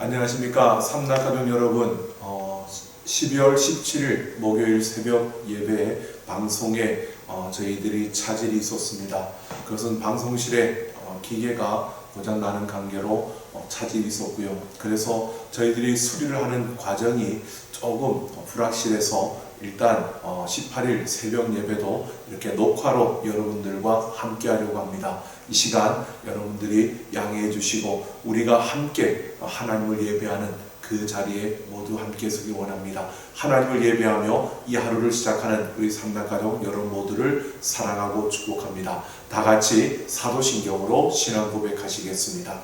안녕하십니까 삼락가족 여러분. 12월 17일 목요일 새벽 예배 방송에 저희들이 차질이 있었습니다. 그것은 방송실에 기계가 고장나는 관계로 차질이 있었고요. 그래서 저희들이 수리를 하는 과정이 조금 불확실해서 일단 18일 새벽 예배도 이렇게 녹화로 여러분들과 함께 하려고 합니다. 이 시간 여러분들이 양해해 주시고 우리가 함께 하나님을 예배하는 그 자리에 모두 함께 서기 원합니다. 하나님을 예배하며 이 하루를 시작하는 우리 삼락가족 여러분 모두를 사랑하고 축복합니다. 다 같이 사도신경으로 신앙 고백하시겠습니다.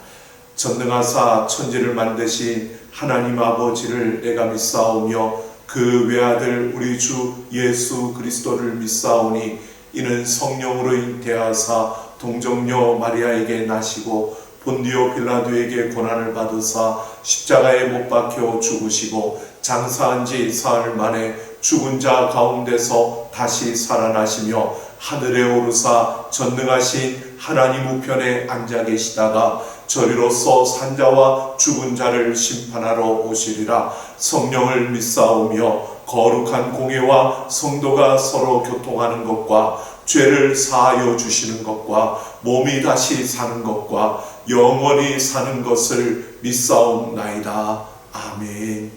전능하사 천지를 만드신 하나님 아버지를 내가 믿사오며 그 외아들 우리 주 예수 그리스도를 믿사오니 이는 성령으로 잉태하사 동정녀 마리아에게 나시고 본디오 빌라도에게 고난을 받으사 십자가에 못 박혀 죽으시고 장사한 지 사흘 만에 죽은 자 가운데서 다시 살아나시며 하늘에 오르사 전능하신 하나님 우편에 앉아 계시다가 저리로서 산자와 죽은 자를 심판하러 오시리라. 성령을 믿사오며 거룩한 공회와 성도가 서로 교통하는 것과 죄를 사하여 주시는 것과 몸이 다시 사는 것과 영원히 사는 것을 믿사옵나이다. 아멘.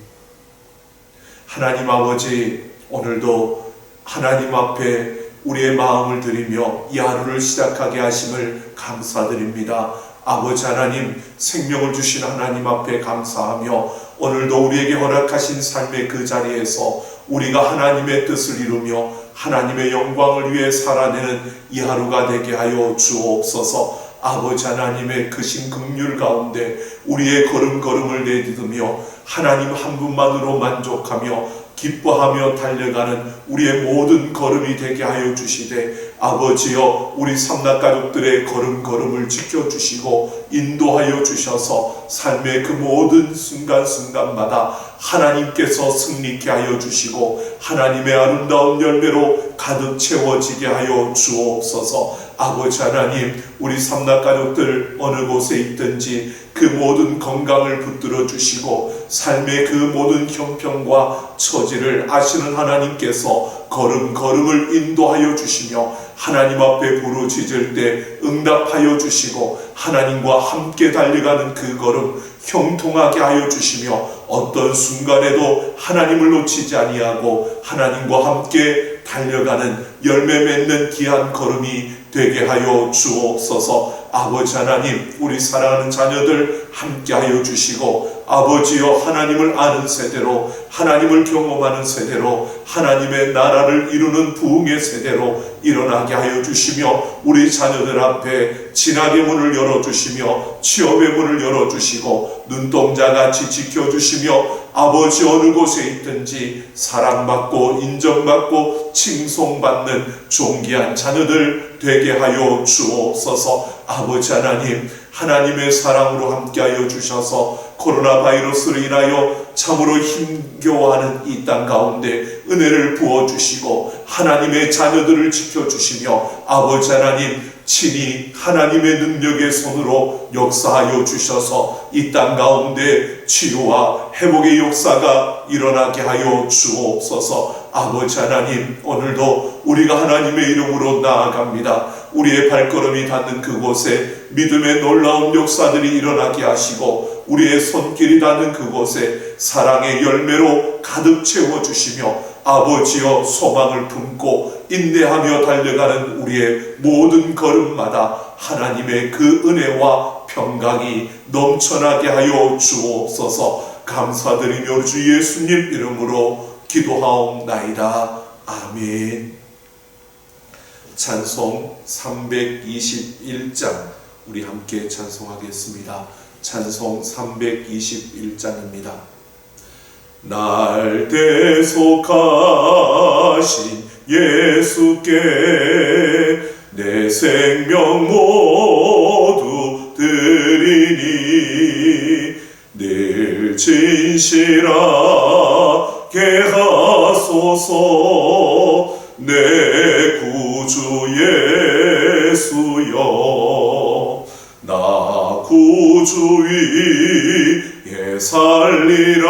하나님 아버지, 오늘도 하나님 앞에 우리의 마음을 드리며 이 하루를 시작하게 하심을 감사드립니다. 아버지 하나님, 생명을 주신 하나님 앞에 감사하며 오늘도 우리에게 허락하신 삶의 그 자리에서 우리가 하나님의 뜻을 이루며 하나님의 영광을 위해 살아내는 이 하루가 되게 하여 주옵소서. 아버지 하나님의 크신 긍휼 가운데 우리의 걸음걸음을 내딛으며 하나님 한 분만으로 만족하며 기뻐하며 달려가는 우리의 모든 걸음이 되게 하여 주시되, 아버지여 우리 삼락가족들의 걸음걸음을 지켜주시고 인도하여 주셔서 삶의 그 모든 순간순간마다 하나님께서 승리케 하여 주시고 하나님의 아름다운 열매로 가득 채워지게 하여 주옵소서. 아버지 하나님, 우리 삼락가족들 어느 곳에 있든지 그 모든 건강을 붙들어 주시고 삶의 그 모든 형편과 처지를 아시는 하나님께서 걸음걸음을 인도하여 주시며 하나님 앞에 부르짖을 때 응답하여 주시고 하나님과 함께 달려가는 그 걸음 형통하게 하여 주시며 어떤 순간에도 하나님을 놓치지 아니하고 하나님과 함께 달려가는 열매 맺는 귀한 걸음이 되게 하여 주옵소서. 아버지 하나님, 우리 사랑하는 자녀들 함께 하여 주시고 아버지여 하나님을 아는 세대로 하나님을 경험하는 세대로 하나님의 나라를 이루는 부흥의 세대로 일어나게 하여 주시며 우리 자녀들 앞에 진학의 문을 열어주시며 취업의 문을 열어주시고 눈동자같이 지켜주시며 아버지 어느 곳에 있든지 사랑받고 인정받고 칭송받는 존귀한 자녀들 되게 하여 주옵소서. 아버지 하나님, 하나님의 사랑으로 함께하여 주셔서 코로나 바이러스로 인하여 참으로 힘겨워하는 이 땅 가운데 은혜를 부어주시고 하나님의 자녀들을 지켜주시며 아버지 하나님 친히 하나님의 능력의 손으로 역사하여 주셔서 이 땅 가운데 치유와 회복의 역사가 일어나게 하여 주옵소서. 아버지 하나님, 오늘도 우리가 하나님의 이름으로 나아갑니다. 우리의 발걸음이 닿는 그곳에 믿음의 놀라운 역사들이 일어나게 하시고 우리의 손길이 닿는 그곳에 사랑의 열매로 가득 채워주시며 아버지여 소망을 품고 인내하며 달려가는 우리의 모든 걸음마다 하나님의 그 은혜와 평강이 넘쳐나게 하여 주옵소서. 감사드리며 우리 주 예수님 이름으로 기도하옵나이다. 아멘. 찬송 321장 우리 함께 찬송하겠습니다. 찬송 321장입니다. 날 대속하신 예수께 내 생명 모두 드리니 늘 진실하게 하소서. 내 구주 예수여, 나 구주 위에 살리라.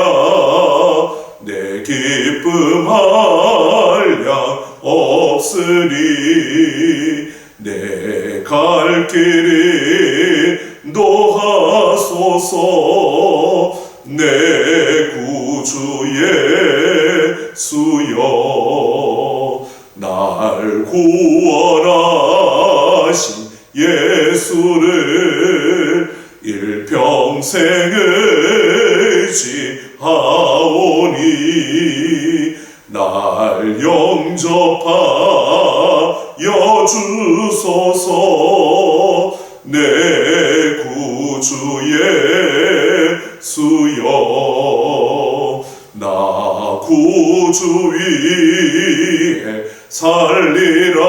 내 기쁨 한량 없으리. 내 갈 길이 인도하소서. 내 구주 예수여. 날 구원하신 예수를 일평생 의지하오니 날 영접하여 주소서. 내 구주 예수여. 나 구주 위에 살리라.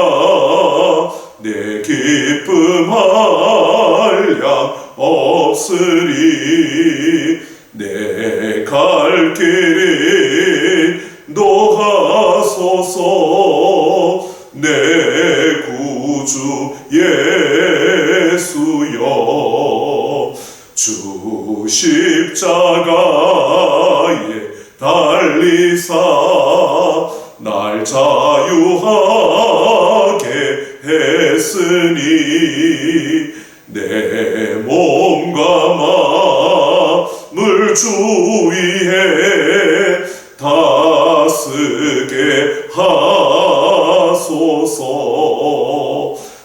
내 기쁨 한량 없으리. 내 갈 길이 인도하소서. 내 구주 예수여. 주 십자가에 달리사 날 자유하게 했으니 내 몸과 마음을 주 위에 다스게 하소서.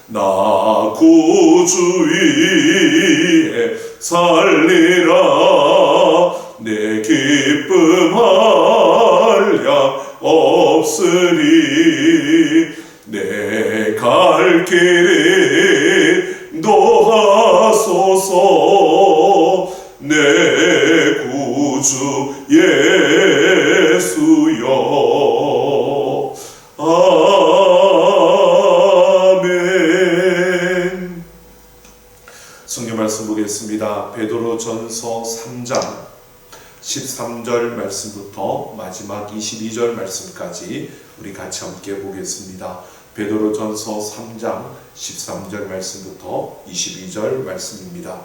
나 구주 위에 살리라. 내 기쁨 한량 없으리. 내 갈 길이 인도하소서. 내 구주 예수여. 아멘. 성경 말씀 보겠습니다. 베드로전서 3장 13절 말씀부터 마지막 22절 말씀까지 우리 같이 함께 보겠습니다. 베드로전서 3장 13절 말씀부터 22절 말씀입니다.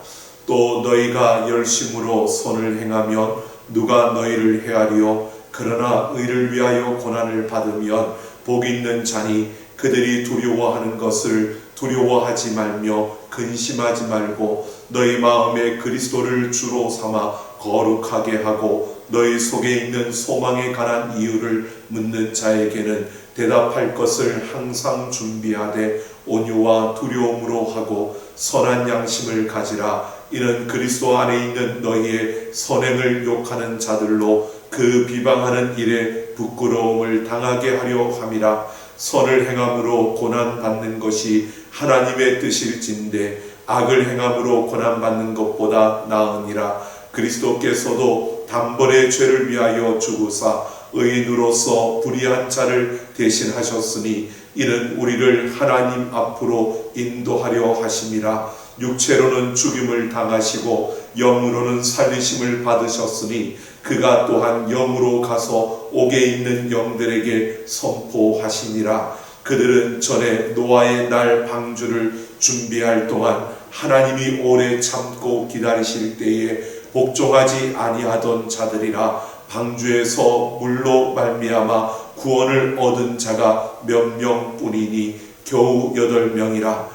또 너희가 열심으로 선을 행하면 누가 너희를 헤아리요? 그러나 의를 위하여 고난을 받으면 복 있는 자니 그들이 두려워하는 것을 두려워하지 말며 근심하지 말고 너희 마음에 그리스도를 주로 삼아 거룩하게 하고 너희 속에 있는 소망에 관한 이유를 묻는 자에게는 대답할 것을 항상 준비하되 온유와 두려움으로 하고 선한 양심을 가지라. 이는 그리스도 안에 있는 너희의 선행을 욕하는 자들로 그 비방하는 일에 부끄러움을 당하게 하려 함이라. 선을 행함으로 고난받는 것이 하나님의 뜻일진데 악을 행함으로 고난받는 것보다 나으니라. 그리스도께서도 단번에 죄를 위하여 죽으사 의인으로서 불의한 자를 대신하셨으니 이는 우리를 하나님 앞으로 인도하려 하심이라. 육체로는 죽임을 당하시고 영으로는 살리심을 받으셨으니 그가 또한 영으로 가서 옥에 있는 영들에게 선포하시니라. 그들은 전에 노아의 날 방주를 준비할 동안 하나님이 오래 참고 기다리실 때에 복종하지 아니하던 자들이라. 방주에서 물로 말미암아 구원을 얻은 자가 몇 명뿐이니 겨우 8명이라.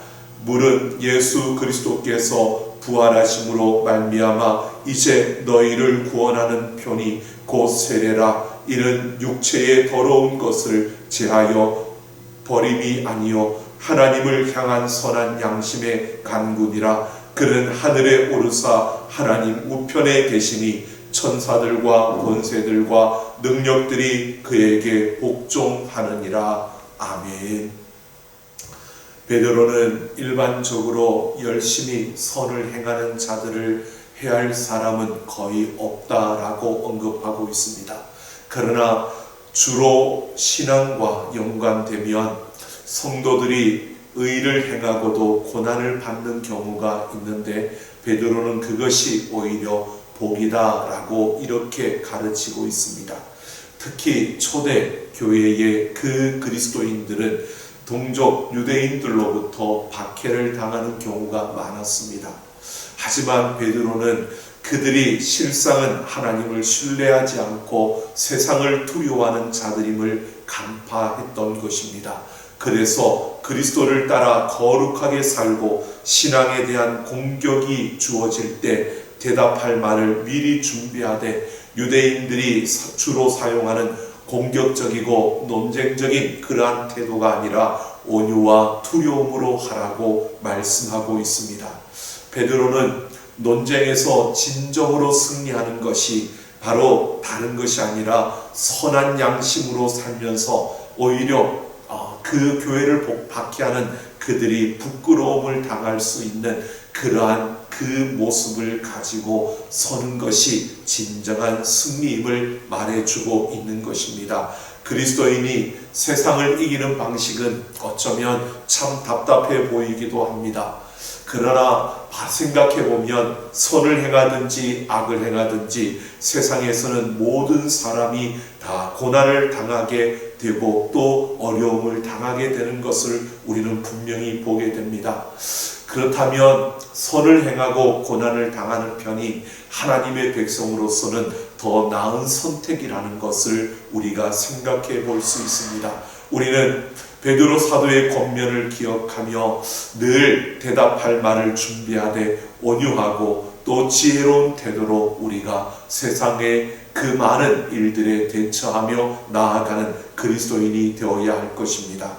물은 예수 그리스도께서 부활하심으로 말미암아 이제 너희를 구원하는 편이 곧 세례라. 이는 육체의 더러운 것을 제하여 버림이 아니요 하나님을 향한 선한 양심의 간구니라. 그는 하늘에 오르사 하나님 우편에 계시니 천사들과 권세들과 능력들이 그에게 복종하느니라. 아멘. 베드로는 일반적으로 열심히 선을 행하는 자들을 해할 사람은 거의 없다라고 언급하고 있습니다. 그러나 주로 신앙과 연관되면 성도들이 의를 행하고도 고난을 받는 경우가 있는데 베드로는 그것이 오히려 복이다라고 이렇게 가르치고 있습니다. 특히 초대 교회의 그 그리스도인들은 동족 유대인들로부터 박해를 당하는 경우가 많았습니다. 하지만 베드로는 그들이 실상은 하나님을 신뢰하지 않고 세상을 두려워하는 자들임을 간파했던 것입니다. 그래서 그리스도를 따라 거룩하게 살고 신앙에 대한 공격이 주어질 때 대답할 말을 미리 준비하되 유대인들이 주로 사용하는 공격적이고 논쟁적인 그러한 태도가 아니라 온유와 두려움으로 하라고 말씀하고 있습니다. 베드로는 논쟁에서 진정으로 승리하는 것이 바로 다른 것이 아니라 선한 양심으로 살면서 오히려 그 교회를 박해하는 그들이 부끄러움을 당할 수 있는 그러한 그 모습을 가지고 서는 것이 진정한 승리임을 말해주고 있는 것입니다. 그리스도인이 세상을 이기는 방식은 어쩌면 참 답답해 보이기도 합니다. 그러나 생각해보면 선을 행하든지 악을 행하든지 세상에서는 모든 사람이 다 고난을 당하게 되고 또 어려움을 당하게 되는 것을 우리는 분명히 보게 됩니다. 그렇다면 선을 행하고 고난을 당하는 편이 하나님의 백성으로서는 더 나은 선택이라는 것을 우리가 생각해 볼 수 있습니다. 우리는 베드로 사도의 권면을 기억하며 늘 대답할 말을 준비하되 온유하고 또 지혜로운 태도로 우리가 세상의 그 많은 일들에 대처하며 나아가는 그리스도인이 되어야 할 것입니다.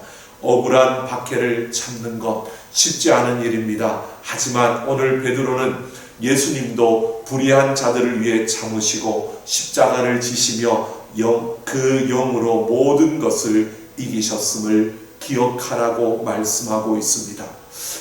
억울한 박해를 참는 것 쉽지 않은 일입니다. 하지만 오늘 베드로는 예수님도 불의한 자들을 위해 참으시고 십자가를 지시며 그 영으로 모든 것을 이기셨음을 기억하라고 말씀하고 있습니다.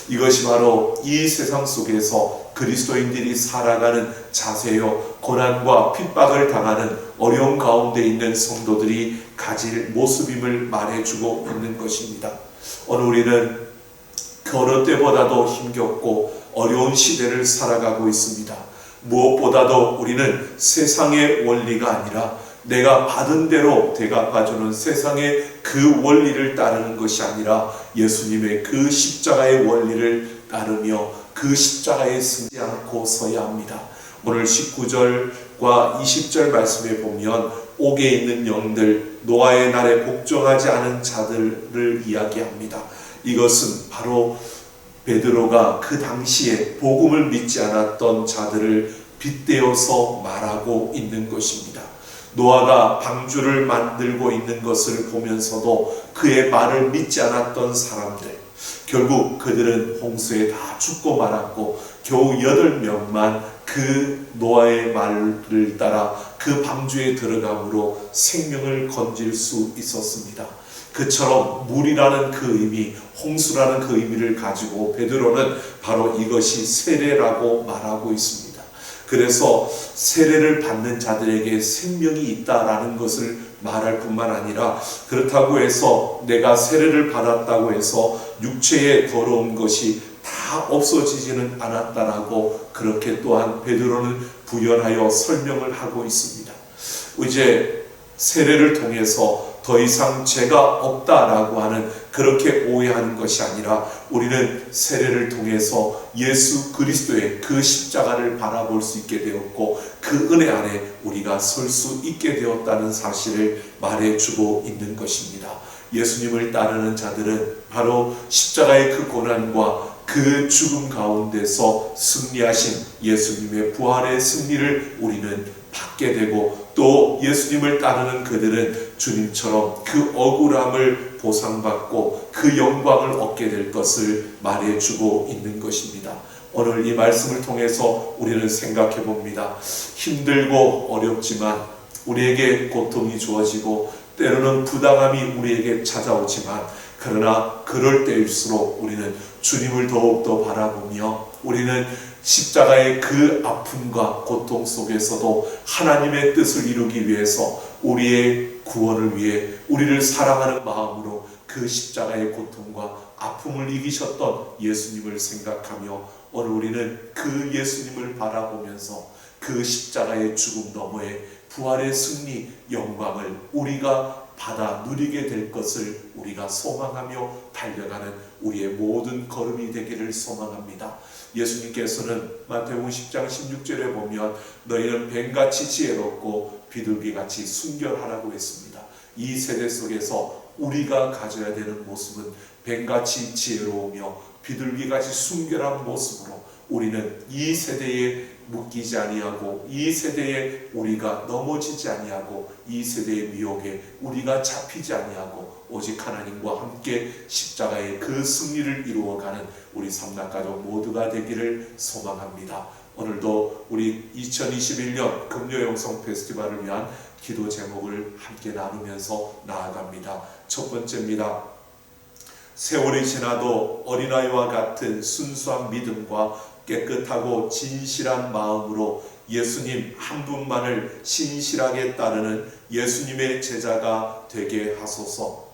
이것이 바로 이 세상 속에서 그리스도인들이 살아가는 자세요, 고난과 핍박을 당하는 어려움 가운데 있는 성도들이 가질 모습임을 말해주고 있는 것입니다. 오늘 우리는 그 어느 때보다도 힘겹고 어려운 시대를 살아가고 있습니다. 무엇보다도 우리는 세상의 원리가 아니라 내가 받은 대로 대갚아주는 세상의 그 원리를 따르는 것이 아니라 예수님의 그 십자가의 원리를 따르며 그 십자가에 쓰지 않고 서야 합니다. 오늘 19절과 20절 말씀에 보면 옥에 있는 영들, 노아의 날에 복종하지 않은 자들을 이야기합니다. 이것은 바로 베드로가 그 당시에 복음을 믿지 않았던 자들을 빗대어서 말하고 있는 것입니다. 노아가 방주를 만들고 있는 것을 보면서도 그의 말을 믿지 않았던 사람들, 결국 그들은 홍수에 다 죽고 말았고 겨우 8명만 그 노아의 말을 따라 그 방주에 들어감으로 생명을 건질 수 있었습니다. 그처럼 물이라는 그 의미, 홍수라는 그 의미를 가지고 베드로는 바로 이것이 세례라고 말하고 있습니다. 그래서 세례를 받는 자들에게 생명이 있다라는 것을 말할 뿐만 아니라 그렇다고 해서 내가 세례를 받았다고 해서 육체의 더러운 것이 다 없어지지는 않았다라고 그렇게 또한 베드로는 부연하여 설명을 하고 있습니다. 이제 세례를 통해서 더 이상 죄가 없다라고 하는 그렇게 오해하는 것이 아니라 우리는 세례를 통해서 예수 그리스도의 그 십자가를 바라볼 수 있게 되었고 그 은혜 안에 우리가 설 수 있게 되었다는 사실을 말해주고 있는 것입니다. 예수님을 따르는 자들은 바로 십자가의 그 고난과 그 죽음 가운데서 승리하신 예수님의 부활의 승리를 우리는 받게 되고 또 예수님을 따르는 그들은 주님처럼 그 억울함을 보상받고 그 영광을 얻게 될 것을 말해주고 있는 것입니다. 오늘 이 말씀을 통해서 우리는 생각해 봅니다. 힘들고 어렵지만 우리에게 고통이 주어지고 때로는 부당함이 우리에게 찾아오지만 그러나 그럴 때일수록 우리는 주님을 더욱더 바라보며 우리는 십자가의 그 아픔과 고통 속에서도 하나님의 뜻을 이루기 위해서 우리의 구원을 위해 우리를 사랑하는 마음으로 그 십자가의 고통과 아픔을 이기셨던 예수님을 생각하며 오늘 우리는 그 예수님을 바라보면서 그 십자가의 죽음 너머에 부활의 승리 영광을 우리가 받아 누리게 될 것을 우리가 소망하며 달려가는 우리의 모든 걸음이 되기를 소망합니다. 예수님께서는 마태복음 10장 16절에 보면 너희는 뱀같이 지혜롭고 비둘기같이 순결하라고 했습니다. 이 세대 속에서 우리가 가져야 되는 모습은 뱀같이 지혜로우며 비둘기같이 순결한 모습으로 우리는 이 세대에 묶이지 아니하고 이 세대에 우리가 넘어지지 아니하고 이 세대의 미혹에 우리가 잡히지 아니하고 오직 하나님과 함께 십자가의 그 승리를 이루어가는 우리 삼락가족 모두가 되기를 소망합니다. 오늘도 우리 2021년 금요영성 페스티벌을 위한 기도 제목을 함께 나누면서 나아갑니다. 첫 번째입니다. 세월이 지나도 어린아이와 같은 순수한 믿음과 깨끗하고 진실한 마음으로 예수님 한 분만을 신실하게 따르는 예수님의 제자가 되게 하소서.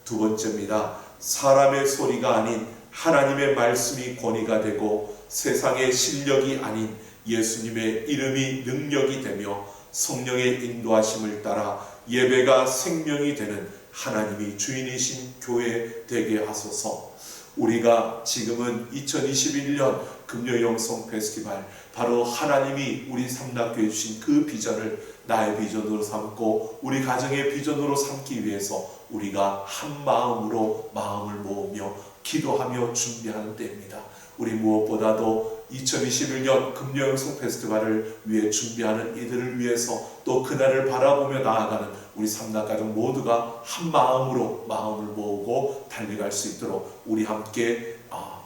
두 번째입니다. 사람의 소리가 아닌 하나님의 말씀이 권위가 되고 세상의 실력이 아닌 예수님의 이름이 능력이 되며 성령의 인도하심을 따라 예배가 생명이 되는 하나님이 주인이신 교회 되게 하소서. 우리가 지금은 2021년 금요영성 페스티벌, 바로 하나님이 우리 삼락교회 주신 그 비전을 나의 비전으로 삼고 우리 가정의 비전으로 삼기 위해서 우리가 한 마음으로 마음을 모으며 기도하며 준비하는 때입니다. 우리 무엇보다도 2021년 금요영성 페스티벌을 위해 준비하는 이들을 위해서 또 그날을 바라보며 나아가는 우리 삼락가족 모두가 한 마음으로 마음을 모으고 달려갈 수 있도록 우리 함께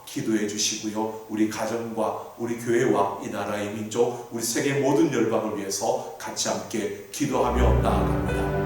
기도해 주시고요. 우리 가정과 우리 교회와 이 나라의 민족, 우리 세계 모든 열방을 위해서 같이 함께 기도하며 나아갑니다.